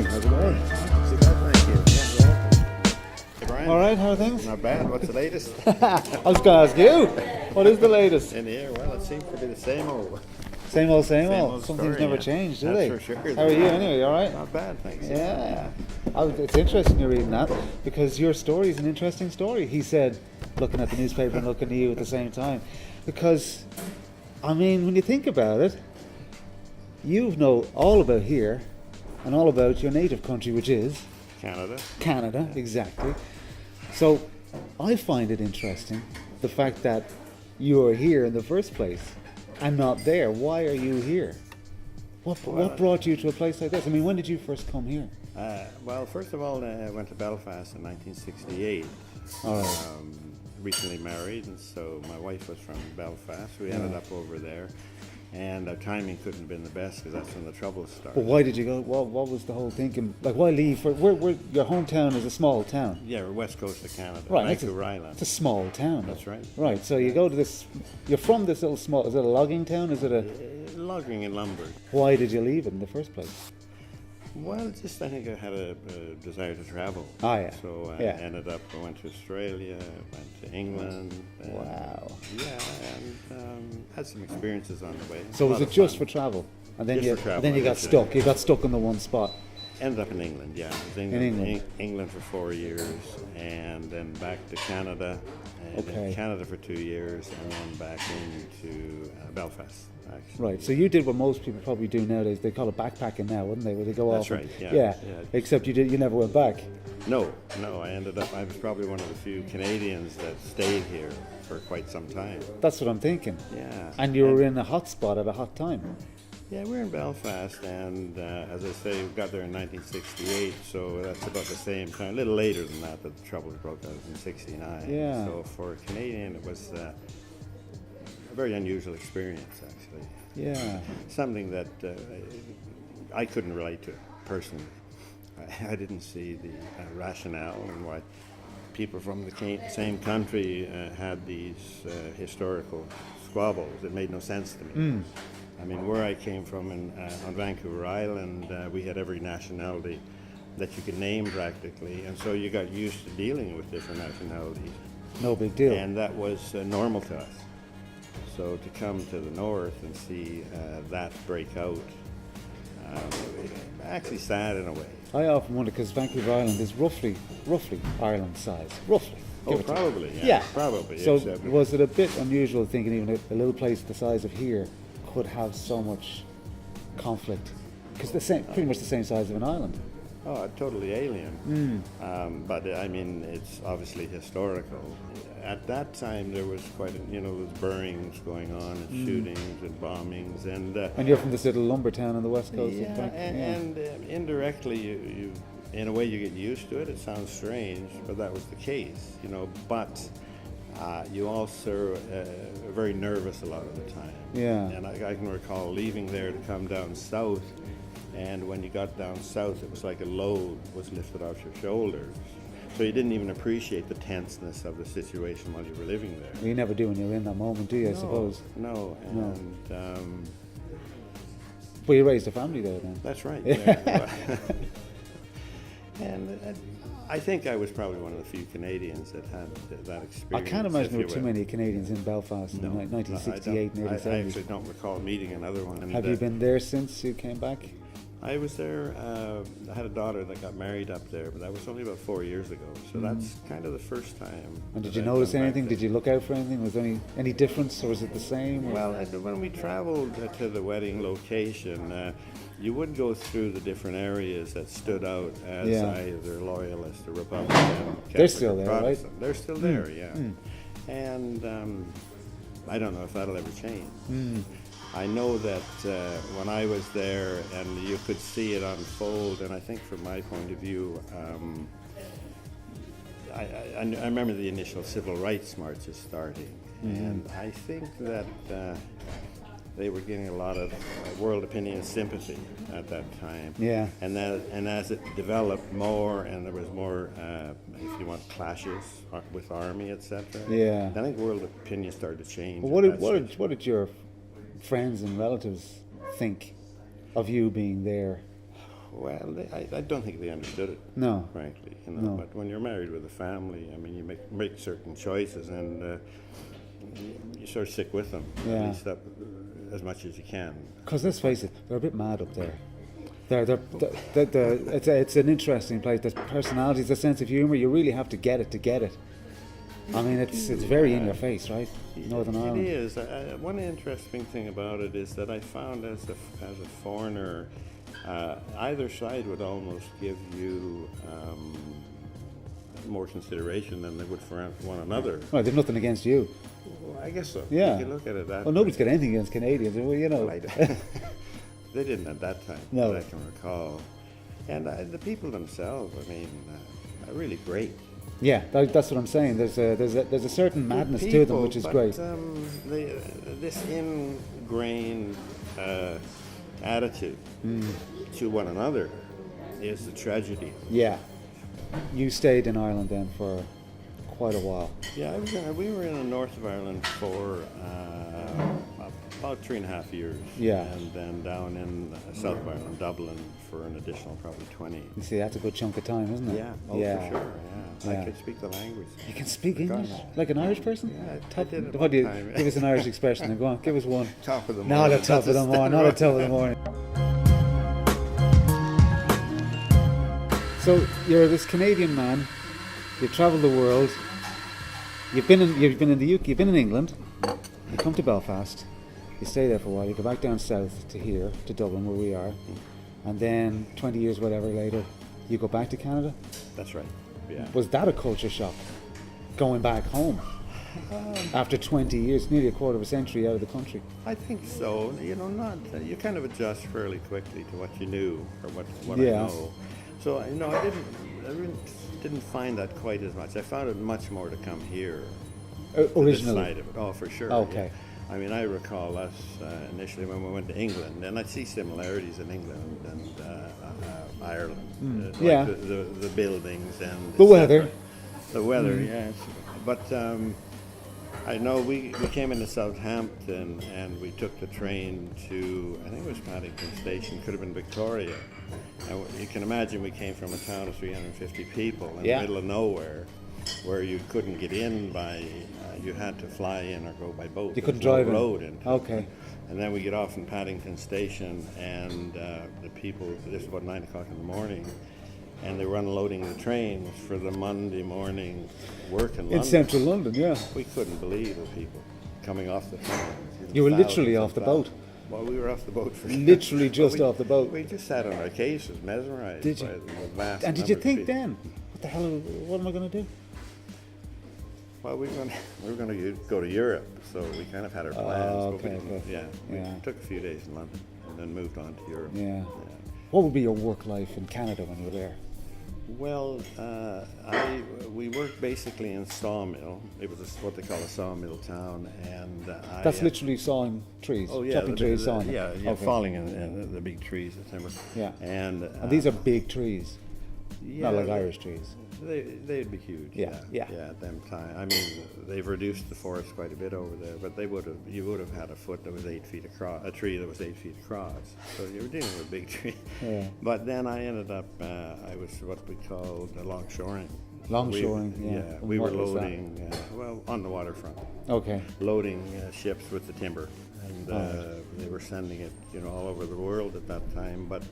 morning. How's it going? So bad, thank you. Yeah, welcome. Hey, Brian. All right, how are things? Not bad. What's the latest? I was going to ask you, what is the latest? In here, well, it seems to be the same old. Same old, same Same old. old Some things story, never yeah. change, do That's they? for sure. How are you anyway? You all right? Not bad, thanks. Yeah. It's interesting you're reading that because your story is an interesting story. He said, looking at the newspaper and looking at you at the same time. Because, I mean, when you think about it, you know all about here and all about your native country, which is Canada. Canada, exactly. So I find it interesting, the fact that you are here in the first place and not there. Why are you here? What brought you to a place like this? I mean, when did you first come here? Well, first of all, I went to Belfast in 1968. All right. Recently married, and so my wife was from Belfast. We ended up over there, and our timing couldn't have been the best because that's when the trouble started. But why did you go? What was the whole thinking? Like, why leave? Where your hometown is a small town. Yeah, we're west coast of Canada, Right, Vancouver Island. It's a small town. That's right. Right, so you go to this, you're from this little small, is it a logging town? Is it a, Logging and lumber. why did you leave it in the first place? Well, just I think I had a desire to travel. Oh, yeah. So I Yeah. ended up, I went to Australia, went to England. And, Wow. Yeah, and had some experiences on the way. So A was lot it of just fun. for travel? And then Just you for travel, and then you got that's it. stuck. You got stuck in the one spot. Ended up in England, yeah. I was In England. England for 4 years, and then back to Canada, and Okay. in Canada for 2 years, and then back into Belfast, actually. Right. So you did what most people probably do nowadays. They call it backpacking now, wouldn't they? Where they go That's off. right, yeah, Yeah. yeah. Except you never went back. No, I was probably one of the few Canadians that stayed here for quite some time. That's what I'm thinking. Yeah. And you were in a hot spot at a hot time. Yeah, we're in Belfast, and as I say, we got there in 1968, so that's about the same time. A little later than that, the trouble broke out in '69. Yeah. So for a Canadian, it was a very unusual experience, actually. Yeah. Something that I couldn't relate to personally. I didn't see the rationale and why people from the same country had these historical squabbles. It made no sense to me. I mean, where I came from on Vancouver Island, we had every nationality that you could name practically, and so you got used to dealing with different nationalities, No big deal. and that was normal to us. So to come to the north and see that break out, actually sad in a way. I often wonder because Vancouver Island is roughly Ireland size. Roughly. Oh, give or take. probably, yeah. Yeah. Probably. So yes, yeah. was it a bit unusual thinking even a little place the size of here could have so much conflict? Because pretty much the same size of an island. Oh, totally alien. But I mean, it's obviously historical. At that time, there was there was burnings going on, and shootings and bombings, and And you're from this little lumber town on the west coast. yeah, of Vancouver. and indirectly, you in a way you get used to it. It sounds strange, but that was the case, But you also are very nervous a lot of the time. Yeah. And I can recall leaving there to come down south, and when you got down south, it was like a load was lifted off your shoulders. So you didn't even appreciate the tenseness of the situation while you were living there. Well, you never do when you're in that moment, do you? I suppose. No, and But you raised a family there then. that's right. Yeah. And I think I was probably one of the few Canadians that had that experience. I can't imagine if there were you too will. many Canadians in Belfast in 1968 and early I 70s. actually don't recall meeting another one. And, Have you been there since you came back? I was there. I had a daughter that got married up there, but that was only about 4 years ago. So that's kind of the first time. And did that you I've notice gone back anything? there. Did you look out for anything? Was there any difference, or was it the same? Or? Well, when we traveled to the wedding location, you would go through the different areas that stood out as either loyalist or Republican. They're Catholic still or there, right? Protestant. They're still there, yeah. And I don't know if that'll ever change. I know that when I was there, and you could see it unfold, and I think from my point of view, I remember the initial civil rights marches starting, and I think that they were getting a lot of world opinion sympathy at that time. Yeah. And as it developed more, and there was more, if you want, clashes with army, etc. Yeah. I think world opinion started to change. Well, at that stage. what did your friends and relatives think of you being there? Well, I don't think they understood it. No. Frankly, No. But when you're married with a family, I mean, you make certain choices, and you sort of stick with them Yeah. at least as much as you can. Because let's face it, they're a bit mad up there. It's an interesting place. There's personalities, a sense of humour. You really have to get it to get it. I mean, it's very in your face, right? Northern Ireland. It is. One interesting thing about it is that I found as a foreigner, either side would almost give you more consideration than they would for one another. Well, they've nothing against you. Well, I guess so. Yeah. You can look at it that Well, way. nobody's got anything against Canadians. Well, you know. Well, they didn't at that time, No. that I can recall. And the people themselves, I mean, are really great. Yeah, that's what I'm saying. There's a certain madness to them, which is great. This ingrained attitude to one another is a tragedy. Yeah. You stayed in Ireland then for quite a while. Yeah, we were in the north of Ireland for about 3.5 years. Yeah. And then down in south of Ireland, Dublin, for an additional probably 20. You see, that's a good chunk of time, isn't it? Yeah, Oh, yeah. for sure. Yeah. Yeah. I could speak the language. You can speak Forgot English that. like an Irish person. Yeah, I did it What one do you time. give us an Irish expression? And go on, give us one. Top of the Not morning. at top of the morning. Not at top of the morning. So you're this Canadian man. You travel the world. You've been in the UK. You've been in England. You come to Belfast. You stay there for a while. You go back down south to here, to Dublin, where we are, and then 20 years, whatever later, you go back to Canada. That's right. Yeah. Was that a culture shock, going back home after 20 years, nearly a quarter of a century out of the country? I think so. You kind of adjust fairly quickly to what you knew or what Yeah. I know. So I didn't find that quite as much. I found it much more to come here. To this Originally. side of it. Oh, for sure. Okay. Yeah. I mean, I recall us initially when we went to England, and I see similarities in England and Ireland. Yeah. Like the buildings and The weather. The weather, yes. But I know we came into Southampton and we took the train to, I think it was Paddington Station, could have been Victoria. And you can imagine we came from a town of 350 people in Yeah. the middle of nowhere, where you couldn't get in by, you had to fly in or go by boat. You couldn't There was drive no in. road into Okay. it. And then we get off in Paddington Station, and the people, this was about 9 o'clock in the morning, and they were unloading the trains for the Monday morning work in London. In central London, yeah. We couldn't believe the people coming off the train. You were literally Thousands off of the boat. thousands. Well, we were off the boat for Literally just we- off the boat. We just sat on our cases, mesmerized Did you? by the vast And did you number of think people. then, what the hell, what am I going to do? Well, we were going to go to Europe, so we kind of had our plans. but we okay, didn't- okay. Yeah, we Yeah. took a few days in London and then moved on to Europe. Yeah. What would be your work life in Canada when you were there? Well, we worked basically in sawmill. It was what they call a sawmill town, and That's literally sawing trees, Oh yeah, chopping trees, sawing them. yeah, Okay. falling in the big trees, the timber. Yeah. And And these are big trees, yeah, not like Irish trees. They'd be huge. Yeah, yeah. At them time. I mean, they've reduced the forest quite a bit over there, but you would have had a foot that was 8 feet across, a tree that was 8 feet across. So you were dealing with a big tree. Yeah. But then I ended up, I was what we called longshoring. Longshoring, yeah. And We were what was that? loading, on the waterfront, Okay. loading ships with the timber, and they were sending it, all over the world at that time. But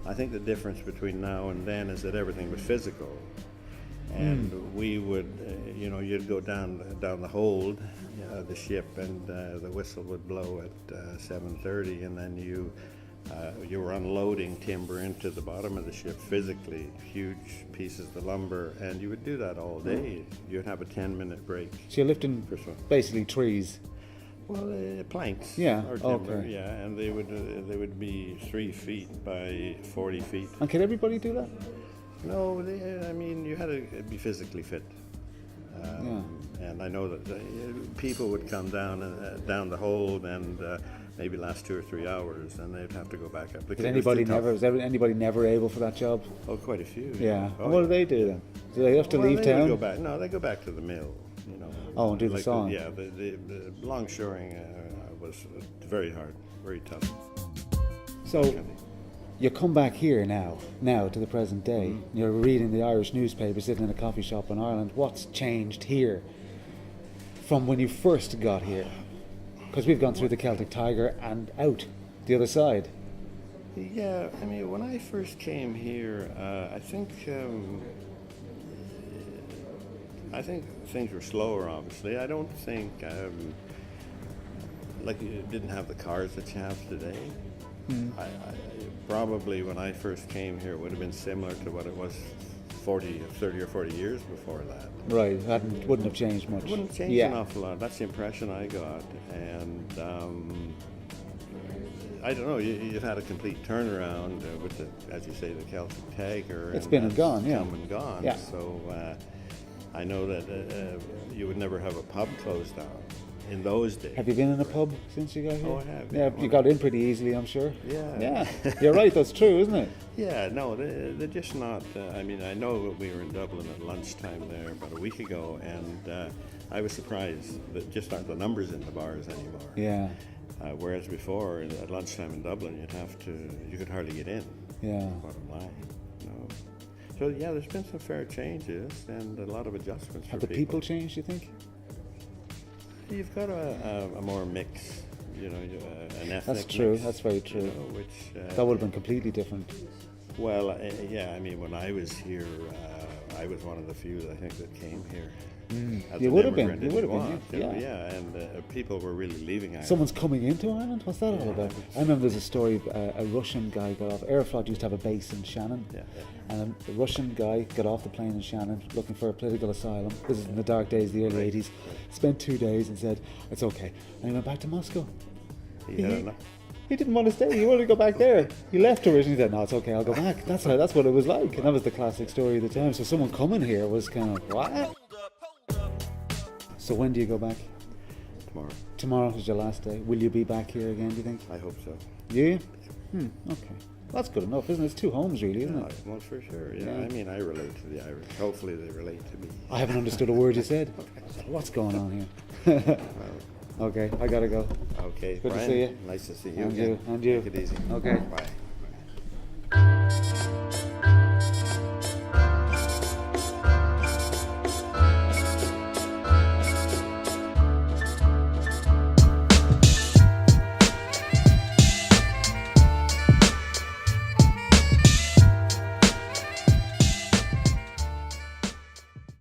I think the difference between now and then is that everything was physical, and we would, you'd go down the hold, the ship, and the whistle would blow at 7:30, and then you were unloading timber into the bottom of the ship physically, huge pieces of lumber, and you would do that all day. You'd have a 10-minute break. So you're lifting For sure. basically trees. Well, planks. Yeah, Or timber, okay. yeah, and they would be 3 feet by 40 feet. And can everybody do that? No, I mean you had to be physically fit. And I know that people would come down the hold and maybe last 2 or 3 hours, and they'd have to go back up. Is anybody never able for that job? Oh, quite a few. Yeah. Oh, And what do they do then? Do they have to leave they would town? go back. No, they go back to the mill. Oh, and do the sawing. Yeah, the longshoring was very hard, very tough. So you come back here now to the present day. You're reading the Irish newspaper, sitting in a coffee shop in Ireland. What's changed here from when you first got here? Because we've gone through the Celtic Tiger and out the other side. Yeah, I mean, when I first came here, I think things were slower. Obviously, I don't think like you didn't have the cars that you have today. I probably when I first came here, it would have been similar to what it was 30 or 40 years before that. Right, wouldn't have changed much. It wouldn't change an awful lot. That's the impression I got. And I don't know, you've had a complete turnaround with the, as you say, the Celtic Tiger. It's been and gone, yeah. Come and gone. Yeah. So I know that you would never have a pub closed down in those days. Have you been in a pub since you got here? Oh, I have. Yeah, you got in pretty easily, I'm sure. Yeah. Yeah, you're right, that's true, isn't it? Yeah, no, they're just not. I mean, I know we were in Dublin at lunchtime there about a week ago, and I was surprised that just aren't the numbers in the bars anymore. Yeah. Whereas before, at lunchtime in Dublin, you could hardly get in. Yeah. Bottom line. No. So yeah, there's been some fair changes and a lot of adjustments. Have for the people changed, you think? You've got a more mix, an ethnic. That's true. Mix, That's very true. Which That would have been completely different. well, yeah. I mean, when I was here, I was one of the few, I think, that came here. As You an would have been. immigrant, You would have didn't been. want to, Yeah. and people were really leaving Ireland. Someone's coming into Ireland? What's that all about? I remember there's a story, a Russian guy got off. Aeroflot used to have a base in Shannon. Yeah. And a Russian guy got off the plane in Shannon looking for a political asylum. This is in the dark days of the early 80s. Spent 2 days and said, it's okay. And he went back to Moscow. He had enough. He didn't want to stay. He wanted to go back there. He left originally. He said, no, it's okay, I'll go back. That's what it was like. And that was the classic story of the time. So someone coming here was kind of, what? So when do you go back? Tomorrow. Tomorrow is your last day. Will you be back here again, do you think? I hope so. You? Okay. That's good enough, isn't it? It's 2 homes, really, isn't it? Well, for sure. Yeah. I mean, I relate to the Irish. Hopefully, they relate to me. I haven't understood a word you said. What's going on here? Okay, I gotta go. Okay. Good to Brian, see you. Nice to see you And again. you. And you. Take it easy. Okay. Bye.